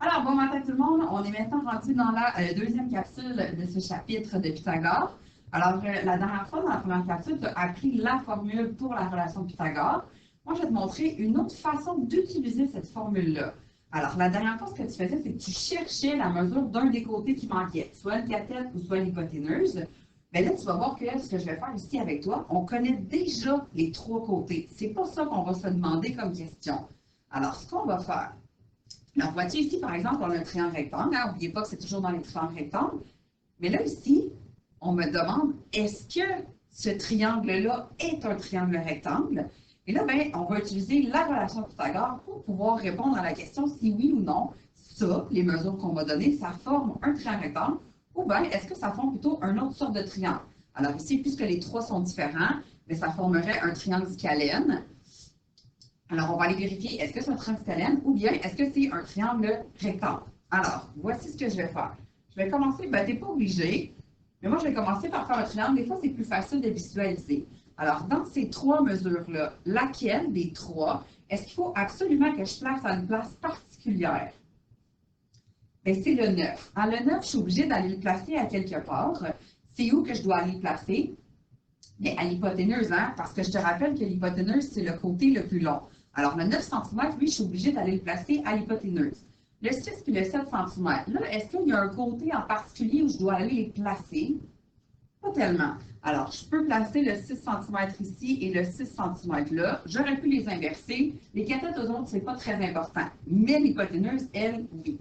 Alors, bon matin tout le monde. On est maintenant rendu dans la deuxième capsule de ce chapitre de Pythagore. Alors, la dernière fois, dans la première capsule, tu as appris la formule pour la relation de Pythagore. Moi, je vais te montrer une autre façon d'utiliser cette formule-là. Alors, la dernière fois, ce que tu faisais, c'est que tu cherchais la mesure d'un des côtés qui manquait, soit le cathète ou soit l'hypoténuse. Mais là, tu vas voir que ce que je vais faire ici avec toi, on connaît déjà les trois côtés. C'est pas ça qu'on va se demander comme question. Alors, ce qu'on va faire, alors, voici ici, par exemple, on a un triangle rectangle. N'oubliez pas que c'est toujours dans les triangles rectangles. Mais là, ici, on me demande, est-ce que ce triangle-là est un triangle rectangle? Et là, bien, on va utiliser la relation de Pythagore pour pouvoir répondre à la question si oui ou non, ça, les mesures qu'on va donner, ça forme un triangle rectangle, ou bien est-ce que ça forme plutôt une autre sorte de triangle? Alors ici, puisque les trois sont différents, bien, ça formerait un triangle scalène. Alors, on va aller vérifier, est-ce que c'est un triangle scalène ou bien est-ce que c'est un triangle rectangle? Alors, voici ce que je vais faire. Je vais commencer, ben, tu n'es pas obligé, mais moi, je vais commencer par faire un triangle. Des fois, c'est plus facile de visualiser. Alors, dans ces trois mesures-là, laquelle des trois, est-ce qu'il faut absolument que je place à une place particulière? Bien, c'est le 9. En le 9, je suis obligée d'aller le placer à quelque part. C'est où que je dois aller le placer? Bien, à l'hypoténuse, hein? Parce que je te rappelle que l'hypoténuse, c'est le côté le plus long. Alors, le 9 cm, lui, je suis obligée d'aller le placer à l'hypoténuse. Le 6 et le 7 cm, là, est-ce qu'il y a un côté en particulier où je dois aller les placer? Pas tellement. Alors, je peux placer le 6 cm ici et le 6 cm là. J'aurais pu les inverser. Les cathètes, aux autres, ce n'est pas très important. Mais l'hypoténuse, elle, oui.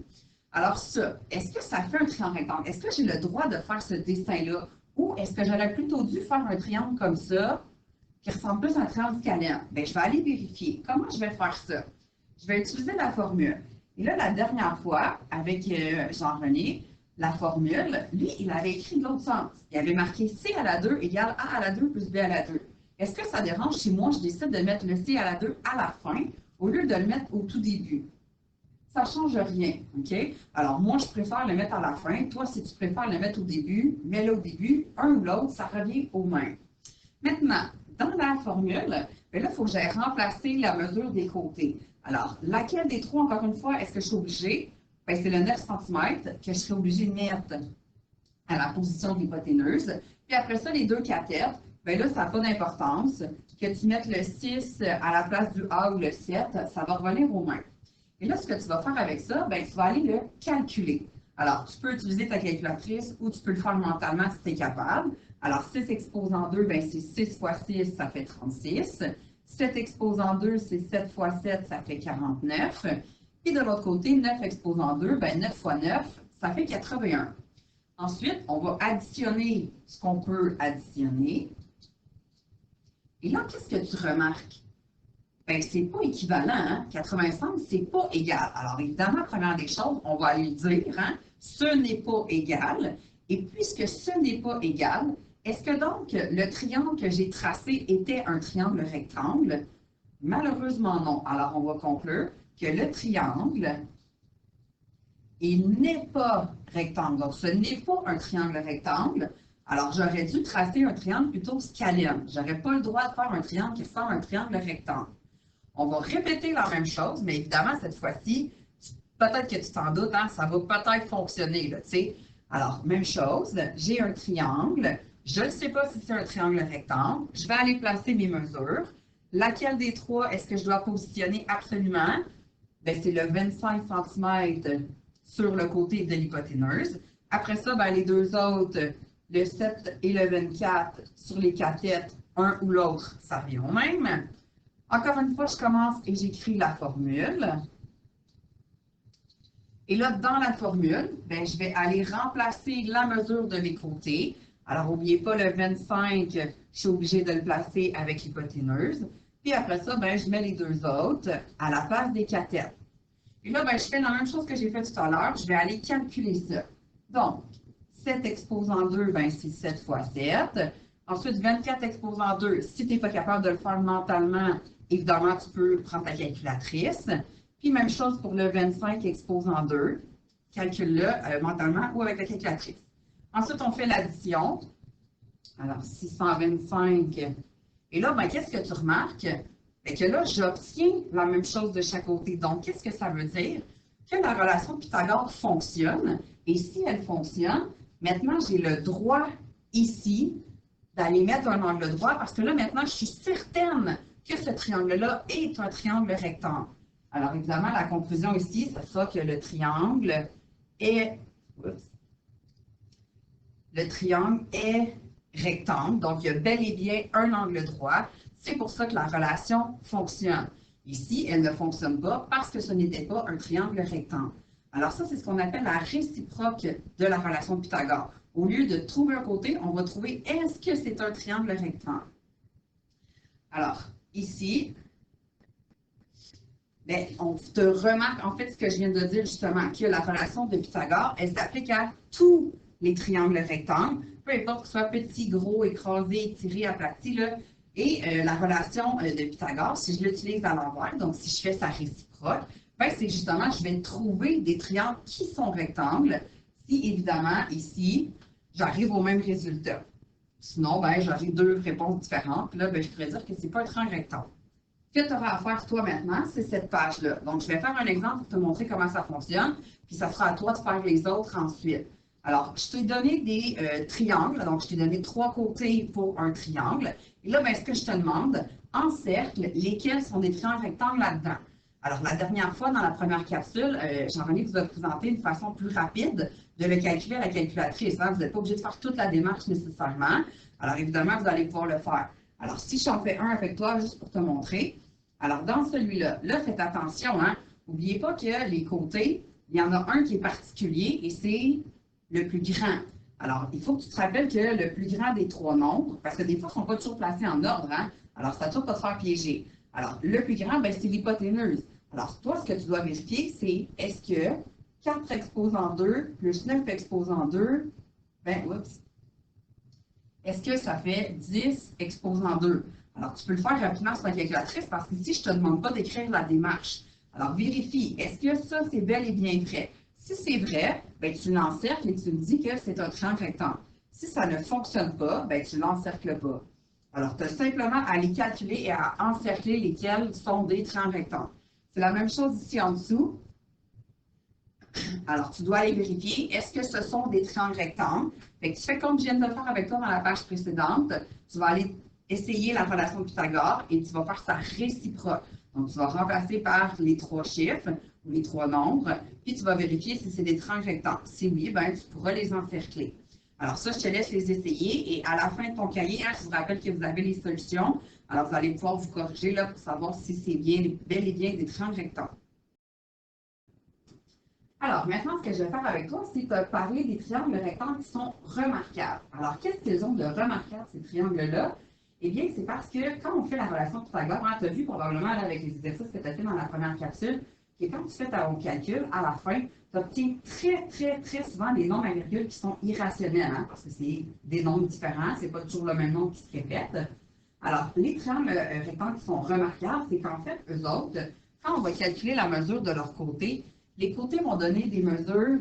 Alors, ça, est-ce que ça fait un triangle rectangle? Est-ce que j'ai le droit de faire ce dessin-là? Ou est-ce que j'aurais plutôt dû faire un triangle comme ça, qui ressemble plus à un triangle scalène? Bien, je vais aller vérifier. Comment je vais faire ça? Je vais utiliser la formule. Et là, la dernière fois, avec Jean-René, la formule, lui, il avait écrit de l'autre sens. Il avait marqué C à la 2 égale A à la 2 plus B à la 2. Est-ce que ça dérange si moi, je décide de mettre le C à la 2 à la fin, au lieu de le mettre au tout début? Ça ne change rien, OK? Alors, moi, je préfère le mettre à la fin. Toi, si tu préfères le mettre au début, mets-le au début. Un ou l'autre, ça revient au même. Maintenant, dans la formule, là, il faut que j'aille remplacer la mesure des côtés. Alors, laquelle des trois, encore une fois, est-ce que je suis obligée? Bien, c'est le 9 cm que je suis obligée de mettre à la position de l'hypoténuse. Puis après ça, les deux cathètes, bien là, ça n'a pas d'importance. Que tu mettes le 6 à la place du A ou le 7, ça va revenir au même. Et là, ce que tu vas faire avec ça, bien, tu vas aller le calculer. Alors, tu peux utiliser ta calculatrice ou tu peux le faire mentalement si tu es capable. Alors, 6 exposant 2, bien, c'est 6 fois 6, ça fait 36. 7 exposant 2, c'est 7 fois 7, ça fait 49. Et de l'autre côté, 9 exposant 2, bien, 9 fois 9, ça fait 81. Ensuite, on va additionner ce qu'on peut additionner. Et là, qu'est-ce que tu remarques? Bien, c'est pas équivalent, hein? 85, c'est pas égal. Alors, évidemment, première des choses, on va aller le dire, hein? Ce n'est pas égal. Et puisque ce n'est pas égal, est-ce que donc le triangle que j'ai tracé était un triangle rectangle? Malheureusement, non. Alors, on va conclure que le triangle, il n'est pas rectangle. Donc, ce n'est pas un triangle rectangle. Alors, j'aurais dû tracer un triangle plutôt scalène. Je n'aurais pas le droit de faire un triangle qui ressemble à un triangle rectangle. On va répéter la même chose, mais évidemment, cette fois-ci, peut-être que tu t'en doutes, hein, ça va peut-être fonctionner, là, tu sais. Alors, même chose, j'ai un triangle, je ne sais pas si c'est un triangle rectangle, je vais aller placer mes mesures. Laquelle des trois est-ce que je dois positionner absolument? Bien, c'est le 25 cm sur le côté de l'hypoténuse. Après ça, bien, les deux autres, le 7 et le 24 sur les cathètes, un ou l'autre, ça revient au même. Encore une fois, je commence et j'écris la formule. Et là, dans la formule, bien, je vais aller remplacer la mesure de mes côtés. Alors, n'oubliez pas le 25, je suis obligée de le placer avec l'hypoténuse. Puis après ça, bien, je mets les deux autres à la place des cathètes. Et là, bien, je fais la même chose que j'ai fait tout à l'heure. Je vais aller calculer ça. Donc, 7 exposant 2, bien, c'est 7 fois 7. Ensuite, 24 exposant 2, si tu n'es pas capable de le faire mentalement, évidemment, tu peux prendre ta calculatrice. Puis, même chose pour le 25 exposant 2. Calcule-le mentalement ou avec la calculatrice. Ensuite, on fait l'addition. Alors, 625. Et là, ben, qu'est-ce que tu remarques? Bien que là, j'obtiens la même chose de chaque côté. Donc, qu'est-ce que ça veut dire? que la relation de Pythagore fonctionne. Et si elle fonctionne, maintenant, j'ai le droit ici d'aller mettre un angle droit parce que là, maintenant, je suis certaine que ce triangle-là est un triangle rectangle. Alors, évidemment, la conclusion ici, ce sera que le triangle est rectangle, donc il y a bel et bien un angle droit. C'est pour ça que la relation fonctionne. Ici, elle ne fonctionne pas parce que ce n'était pas un triangle rectangle. Alors ça, c'est ce qu'on appelle la réciproque de la relation de Pythagore. Au lieu de trouver un côté, on va trouver est-ce que c'est un triangle rectangle. Alors, ici, bien, on te remarque en fait ce que je viens de dire justement, que la relation de Pythagore, elle s'applique à tous les triangles rectangles, peu importe que ce soit petit, gros, écrasé, étiré, aplati, là. Et la relation de Pythagore, si je l'utilise à l'envers, donc si je fais sa réciproque, ben, c'est justement, je vais trouver des triangles qui sont rectangles, si évidemment, ici, j'arrive au même résultat. Sinon, ben, j'aurai deux réponses différentes. Là, ben, je pourrais dire que ce n'est pas un triangle rectangle. Ce que tu auras à faire, toi, maintenant, c'est cette page-là. Donc, je vais faire un exemple pour te montrer comment ça fonctionne, puis ça sera à toi de faire les autres ensuite. Alors, je t'ai donné des triangles, donc je t'ai donné 3 côtés pour un triangle. Et là, ben, ce que je te demande, en cercle, lesquels sont des triangles rectangles là-dedans? Alors, la dernière fois, dans la première capsule, Jean-René vous a présenté une façon plus rapide de le calculer à la calculatrice. Hein? Vous n'êtes pas obligé de faire toute la démarche nécessairement. Alors, évidemment, vous allez pouvoir le faire. Alors, si j'en fais un avec toi, juste pour te montrer. Alors, dans celui-là, là, faites attention, hein? N'oubliez pas que les côtés, il y en a un qui est particulier et c'est le plus grand. Alors, il faut que tu te rappelles que le plus grand des 3 nombres, parce que des fois, ils ne sont pas toujours placés en ordre, hein? Alors, ça ne doit pas te faire piéger. Alors, le plus grand, ben, c'est l'hypoténuse. Alors, toi, ce que tu dois vérifier, c'est est-ce que 4 exposant 2 plus 9 exposant 2, ben, oups, est-ce que ça fait 10 exposant 2? Alors, tu peux le faire rapidement sur la calculatrice parce qu'ici, je ne te demande pas d'écrire la démarche. Alors, vérifie, est-ce que ça, c'est bel et bien vrai? Si c'est vrai, ben, tu l'encercles et tu me dis que c'est un triangle rectangle. Si ça ne fonctionne pas, ben, tu ne l'encercles pas. Alors, tu as simplement à les calculer et à encercler lesquels sont des triangles rectangles. C'est la même chose ici en dessous. Alors, tu dois aller vérifier, est-ce que ce sont des triangles rectangles? Fait que tu fais comme je viens de le faire avec toi dans la page précédente. Tu vas aller essayer la relation de Pythagore et tu vas faire sa réciproque. Donc, tu vas remplacer par les 3 chiffres ou les 3 nombres, puis tu vas vérifier si c'est des triangles rectangles. Si oui, ben, tu pourras les encercler. Alors ça, je te laisse les essayer et à la fin de ton cahier, hein, je vous rappelle que vous avez les solutions. Alors, vous allez pouvoir vous corriger là, pour savoir si c'est bien, bel et bien des triangles rectangles. Alors, maintenant, ce que je vais faire avec toi, c'est te parler des triangles rectangles qui sont remarquables. Alors, qu'est-ce qu'ils ont de remarquable, ces triangles-là? Eh bien, c'est parce que quand on fait la relation de Pythagore, hein, tu as vu probablement là, avec les exercices que tu as fait dans la première capsule, que quand tu fais ton calcul, à la fin, tu obtiens très, très, très souvent des nombres à virgule qui sont irrationnels, hein, parce que c'est des nombres différents, c'est pas toujours le même nombre qui se répète. Alors, les triangles rectangles qui sont remarquables, c'est qu'en fait, eux autres, quand on va calculer la mesure de leur côté, les côtés vont donner des mesures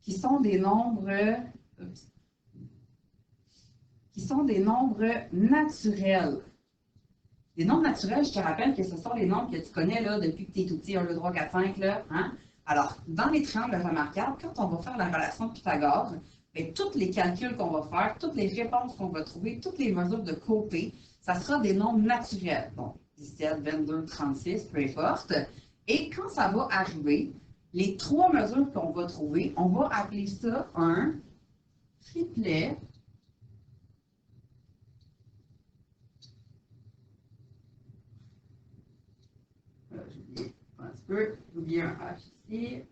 qui sont des nombres naturels. Les nombres naturels, je te rappelle que ce sont les nombres que tu connais là, depuis que tu es tout petit, 1, 2, 3, 4, 5. Là, hein? Alors, dans les triangles remarquables, quand on va faire la relation de Pythagore, bien, tous les calculs qu'on va faire, toutes les réponses qu'on va trouver, toutes les mesures de côté, ça sera des nombres naturels. Donc, 17, 22, 36, peu importe. Et quand ça va arriver, les 3 mesures qu'on va trouver, on va appeler ça un triplet j'ai oublié un H ici,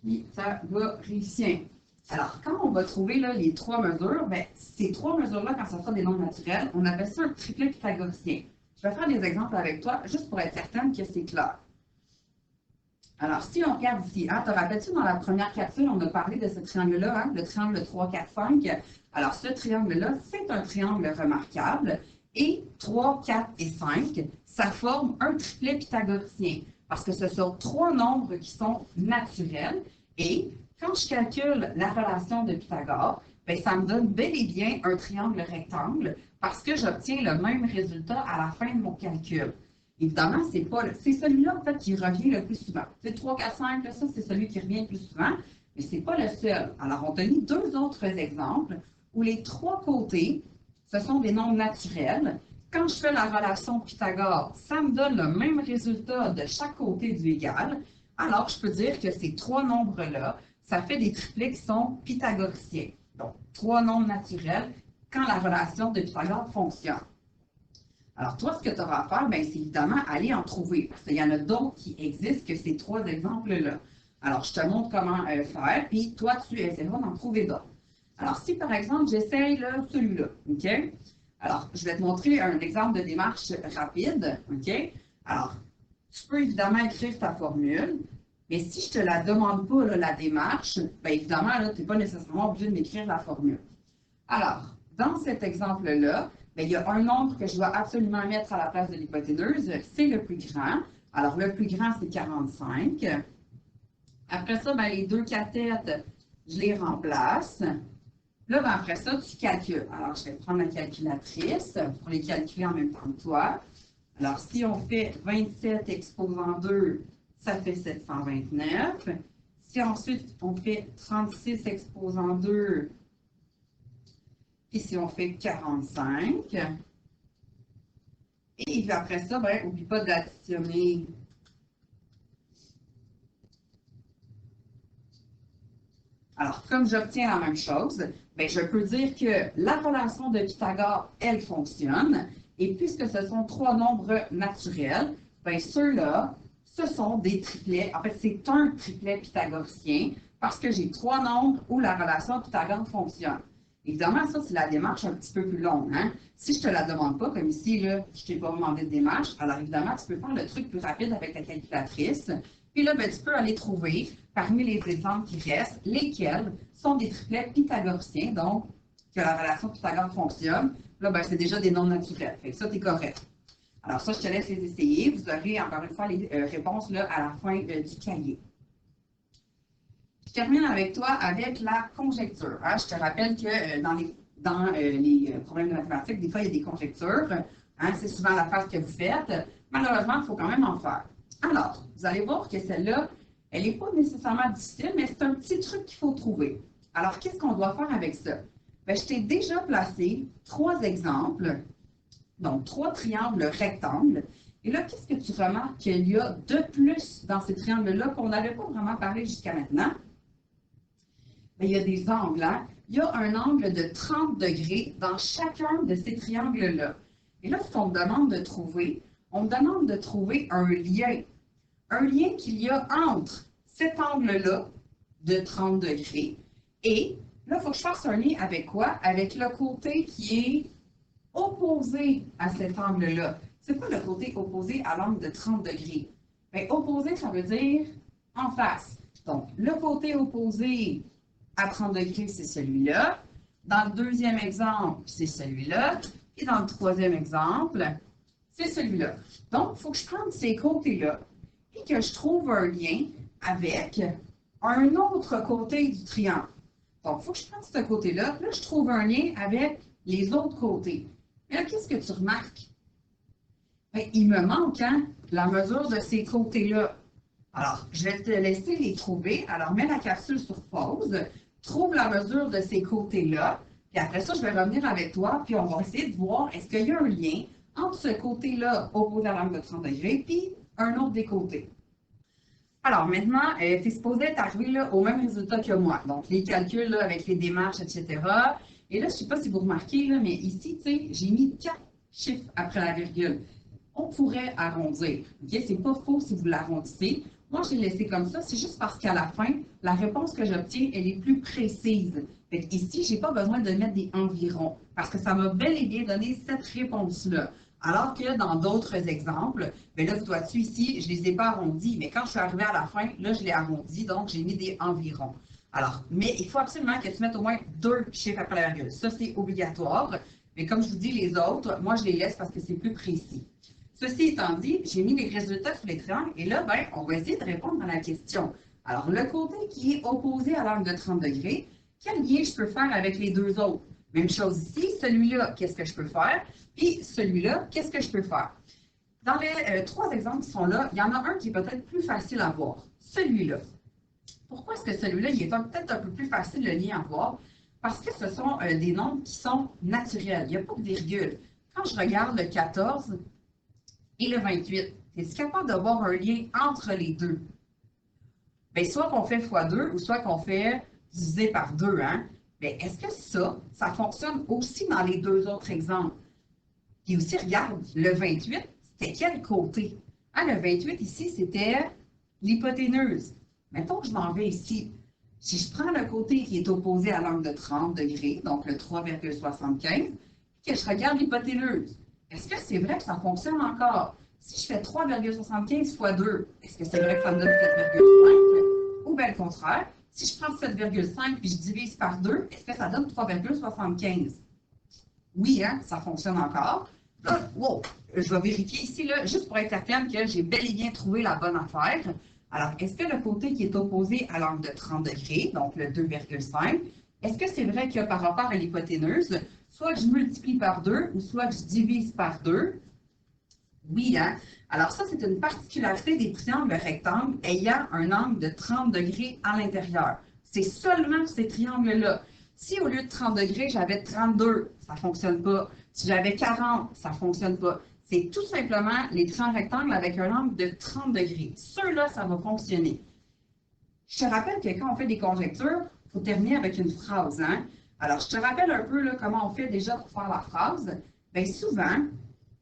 pythagoricien. Alors, quand on va trouver là, les 3 mesures, bien, ces 3 mesures-là, quand ça sera des nombres naturels, on appelle ça un triplet pythagoricien. Je vais faire des exemples avec toi, juste pour être certaine que c'est clair. Alors, si on regarde ici, hein, te rappelles-tu, dans la première capsule, on a parlé de ce triangle-là, hein, le triangle 3, 4, 5. Alors, ce triangle-là, c'est un triangle remarquable. Et 3, 4 et 5, ça forme un triplet pythagoricien. Parce que ce sont 3 nombres qui sont naturels. Et quand je calcule la relation de Pythagore, bien, ça me donne bel et bien un triangle rectangle parce que j'obtiens le même résultat à la fin de mon calcul. Évidemment, c'est celui-là, en fait, qui revient le plus souvent. C'est 3, 4, 5, là, ça, c'est celui qui revient le plus souvent, mais ce n'est pas le seul. Alors, on t'a mis deux autres exemples où les trois côtés, ce sont des nombres naturels. Quand je fais la relation Pythagore, ça me donne le même résultat de chaque côté du égal. Alors, je peux dire que ces trois nombres-là, ça fait des triplets qui sont pythagoriciens. Donc, trois nombres naturels quand la relation de Pythagore fonctionne. Alors, toi, ce que tu auras à faire, c'est évidemment aller en trouver, parce qu'il y en a d'autres qui existent que ces trois exemples-là. Alors, je te montre comment faire, puis toi, tu essaieras d'en trouver d'autres. Alors, si par exemple, j'essaye celui-là, OK? Alors, je vais te montrer un exemple de démarche rapide, OK? Alors, tu peux évidemment écrire ta formule, mais si je ne te la demande pas, là, la démarche, bien évidemment, tu n'es pas nécessairement obligé de m'écrire la formule. Alors, dans cet exemple-là, il y a un nombre que je dois absolument mettre à la place de l'hypoténuse, c'est le plus grand. Alors, le plus grand, c'est 45. Après ça, les deux cathètes, je les remplace. Là, après ça, tu calcules. Alors, je vais prendre la calculatrice pour les calculer en même temps que toi. Alors, si on fait 27 exposant 2, ça fait 729. Si ensuite, on fait 36 exposant 2, puis si on fait 45, et puis après ça, n'oublie pas d'additionner alors, comme j'obtiens la même chose, je peux dire que la relation de Pythagore, elle fonctionne. Et puisque ce sont trois nombres naturels, ceux-là, ce sont des triplets. En fait, c'est un triplet pythagoricien parce que j'ai trois nombres où la relation Pythagore fonctionne. Évidemment, ça, c'est la démarche un petit peu plus longue. Hein? Si je ne te la demande pas, comme ici, là, je ne t'ai pas demandé de démarche, alors évidemment, tu peux faire le truc plus rapide avec la calculatrice. Puis là, tu peux aller trouver, parmi les exemples qui restent, lesquels sont des triplets pythagoriciens, donc que la relation Pythagore fonctionne. Là, c'est déjà des nombres naturels. Fait que ça, tu es correct. Alors ça, je te laisse les essayer. Vous aurez encore une fois les réponses là, à la fin du cahier. Je termine avec toi avec la conjecture. Hein? Je te rappelle que dans les problèmes de mathématiques, des fois, il y a des conjectures. Hein? C'est souvent la phase que vous faites. Malheureusement, il faut quand même en faire. Alors, vous allez voir que celle-là, elle n'est pas nécessairement difficile, mais c'est un petit truc qu'il faut trouver. Alors, qu'est-ce qu'on doit faire avec ça? Je t'ai déjà placé trois exemples, donc trois triangles rectangles. Et là, qu'est-ce que tu remarques qu'il y a de plus dans ces triangles-là qu'on n'avait pas vraiment parlé jusqu'à maintenant? Il y a des angles. Hein? Il y a un angle de 30 degrés dans chacun de ces triangles-là. Et là, ce qu'on me demande de trouver, on me demande de trouver un lien. Un lien qu'il y a entre cet angle-là de 30 degrés et là, il faut que je fasse un lien avec quoi? Avec le côté qui est opposé à cet angle-là. C'est quoi le côté opposé à l'angle de 30 degrés? Opposé, ça veut dire en face. Donc, le côté opposé à 30 degrés, c'est celui-là. Dans le deuxième exemple, c'est celui-là. Et dans le troisième exemple, c'est celui-là. Donc, il faut que je prenne ces côtés-là et que je trouve un lien avec un autre côté du triangle. Donc, il faut que je prenne ce côté-là. Là, je trouve un lien avec les autres côtés. Mais là, qu'est-ce que tu remarques? Il me manque la mesure de ces côtés-là. Alors, je vais te laisser les trouver. Alors, mets la capsule sur pause. Trouve la mesure de ces côtés-là. Puis après ça, je vais revenir avec toi. Puis on va essayer de voir est-ce qu'il y a un lien entre ce côté-là opposé à l'angle de 30 degrés puis un autre des côtés. Alors maintenant, tu es supposé être arrivé au même résultat que moi. Donc, les calculs là, avec les démarches, etc. Et là, je ne sais pas si vous remarquez, là, mais ici, j'ai mis 4 chiffres après la virgule. On pourrait arrondir. Okay? Ce n'est pas faux si vous l'arrondissez. Moi, je l'ai laissé comme ça. C'est juste parce qu'à la fin, la réponse que j'obtiens, elle est plus précise. Fait ici, je n'ai pas besoin de mettre des environs parce que ça m'a bel et bien donné cette réponse-là. Alors que dans d'autres exemples, là, vous voyez ici, je ne les ai pas arrondis, mais quand je suis arrivée à la fin, là, je l'ai arrondi, donc j'ai mis des environs. Alors, mais il faut absolument que tu mettes au moins 2 chiffres après la virgule. Ça, c'est obligatoire. Mais comme je vous dis, les autres, moi, je les laisse parce que c'est plus précis. Ceci étant dit, j'ai mis les résultats sur les triangles et là, on va essayer de répondre à la question. Alors, le côté qui est opposé à l'angle de 30 degrés, quel lien je peux faire avec les deux autres? Même chose ici, celui-là, qu'est-ce que je peux faire? Puis celui-là, qu'est-ce que je peux faire? Dans les trois exemples qui sont là, il y en a un qui est peut-être plus facile à voir, celui-là. Pourquoi est-ce que celui-là, il est peut-être un peu plus facile le lien à voir? Parce que ce sont des nombres qui sont naturels. Il n'y a pas de virgule. Quand je regarde le 14 et le 28, es-tu capable de voir un lien entre les deux? Bien, soit qu'on fait x2 ou soit qu'on fait divisé par 2. Hein? Bien, est-ce que ça fonctionne aussi dans les deux autres exemples? Puis aussi, regarde, le 28, c'était quel côté? Ah, le 28 ici, c'était l'hypoténuse. Mettons que je m'en vais ici. Si je prends le côté qui est opposé à l'angle de 30 degrés, donc le 3,75, et que je regarde l'hypoténuse, est-ce que c'est vrai que ça fonctionne encore? Si je fais 3,75 fois 2, est-ce que c'est vrai que ça me donne 7,5? Ou bien le contraire, si je prends 7,5 puis je divise par 2, est-ce que ça donne 3,75? Oui, hein, ça fonctionne encore. Là, wow, je vais vérifier ici, là, juste pour être certaine que j'ai bel et bien trouvé la bonne affaire. Alors, est-ce que le côté qui est opposé à l'angle de 30 degrés, donc le 2,5, est-ce que c'est vrai que par rapport à l'hypoténuse, soit que je multiplie par 2 ou soit que je divise par 2? Oui, hein? Alors ça, c'est une particularité des triangles rectangles ayant un angle de 30 degrés à l'intérieur. C'est seulement ces triangles-là. Si au lieu de 30 degrés, j'avais 32, ça ne fonctionne pas. Si j'avais 40, ça ne fonctionne pas. C'est tout simplement les triangles rectangles avec un angle de 30 degrés. Ceux-là, ça va fonctionner. Je te rappelle que quand on fait des conjectures, il faut terminer avec une phrase. Hein? Alors, je te rappelle un peu là, comment on fait déjà pour faire la phrase. Bien, souvent,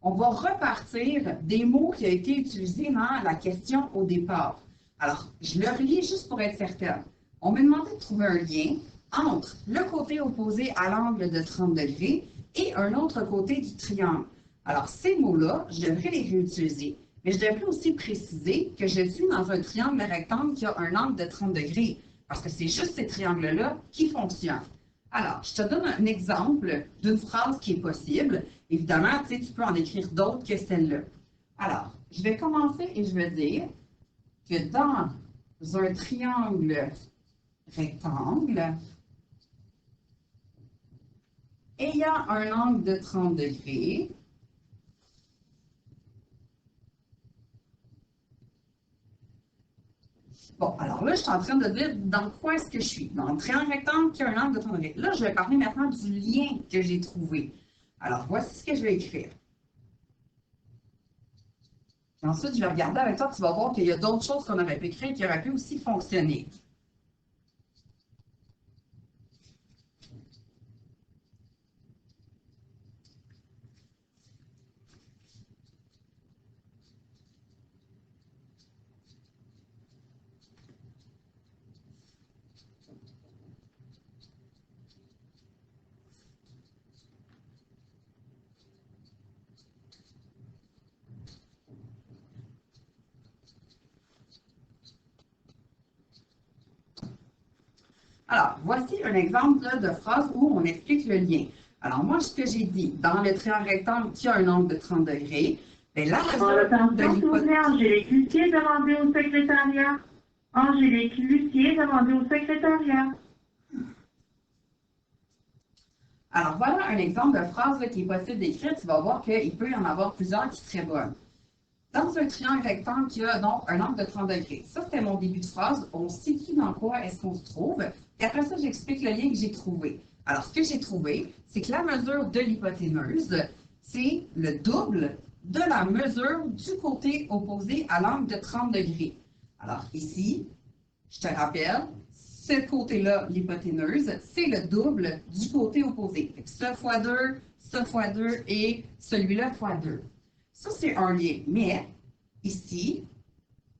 on va repartir des mots qui ont été utilisés dans la question au départ. Alors, je le relis juste pour être certaine. On m'a demandé de trouver un lien entre le côté opposé à l'angle de 30 degrés et un autre côté du triangle. Alors, ces mots-là, je devrais les réutiliser. Mais je devrais aussi préciser que je suis dans un triangle rectangle qui a un angle de 30 degrés, parce que c'est juste ces triangles-là qui fonctionnent. Alors, je te donne un exemple d'une phrase qui est possible. Évidemment, tu peux en écrire d'autres que celle-là. Alors, je vais commencer et je vais dire que dans un triangle rectangle ayant un angle de 30 degrés, bon, alors là, je suis en train de dire dans quoi est-ce que je suis. Dans un triangle rectangle qui a un angle de 30 degrés. Là, je vais parler maintenant du lien que j'ai trouvé. Alors, voici ce que je vais écrire. Et ensuite, je vais regarder avec toi, tu vas voir qu'il y a d'autres choses qu'on aurait pu écrire qui auraient pu aussi fonctionner. Alors, voici un exemple de phrase où on explique le lien. Alors, moi, ce que j'ai dit, dans le triangle rectangle qui a un angle de 30 degrés, bien, la mesure de l'hypoténuse... Angélique Lucier, demandez au secrétariat. Angélique Lucier, demandez au secrétariat. Alors, voilà un exemple de phrase là, qui est possible d'écrire. Tu vas voir qu'il peut y en avoir plusieurs qui seraient bonnes. Dans un triangle rectangle qui a donc un angle de 30 degrés. Ça, c'était mon début de phrase. On se situe dans quoi est-ce qu'on se trouve. Et après ça, j'explique le lien que j'ai trouvé. Alors, ce que j'ai trouvé, c'est que la mesure de l'hypoténuse, c'est le double de la mesure du côté opposé à l'angle de 30 degrés. Alors, ici, je te rappelle, ce côté-là, l'hypoténuse, c'est le double du côté opposé. Ce fois 2 et celui-là fois 2. Ça, c'est un lien. Mais, ici,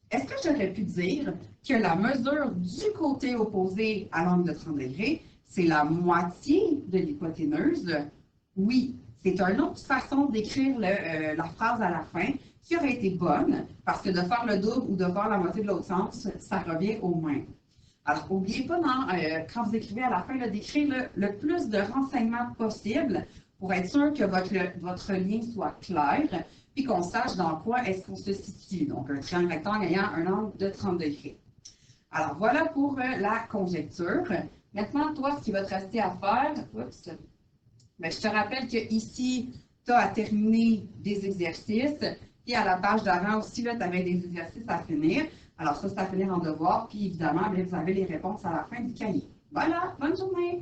est-ce que j'aurais pu dire que la mesure du côté opposé à l'angle de 30 degrés, c'est la moitié de l'hypoténuse? Oui. C'est une autre façon d'écrire la phrase à la fin qui aurait été bonne, parce que de faire le double ou de faire la moitié de l'autre sens, ça revient au même. Alors, n'oubliez pas, quand vous écrivez à la fin, d'écrire le plus de renseignements possible pour être sûr que votre lien soit clair, puis qu'on sache dans quoi est-ce qu'on se situe. Donc, un triangle rectangle ayant un angle de 30 degrés. Alors, voilà pour la conjecture. Maintenant, toi, ce qui va te rester à faire, bien, je te rappelle qu'ici, tu as à terminer des exercices. Puis à la page d'avant aussi, tu avais des exercices à finir. Alors ça, c'est à finir en devoir. Puis évidemment, bien, vous avez les réponses à la fin du cahier. Voilà, bonne journée!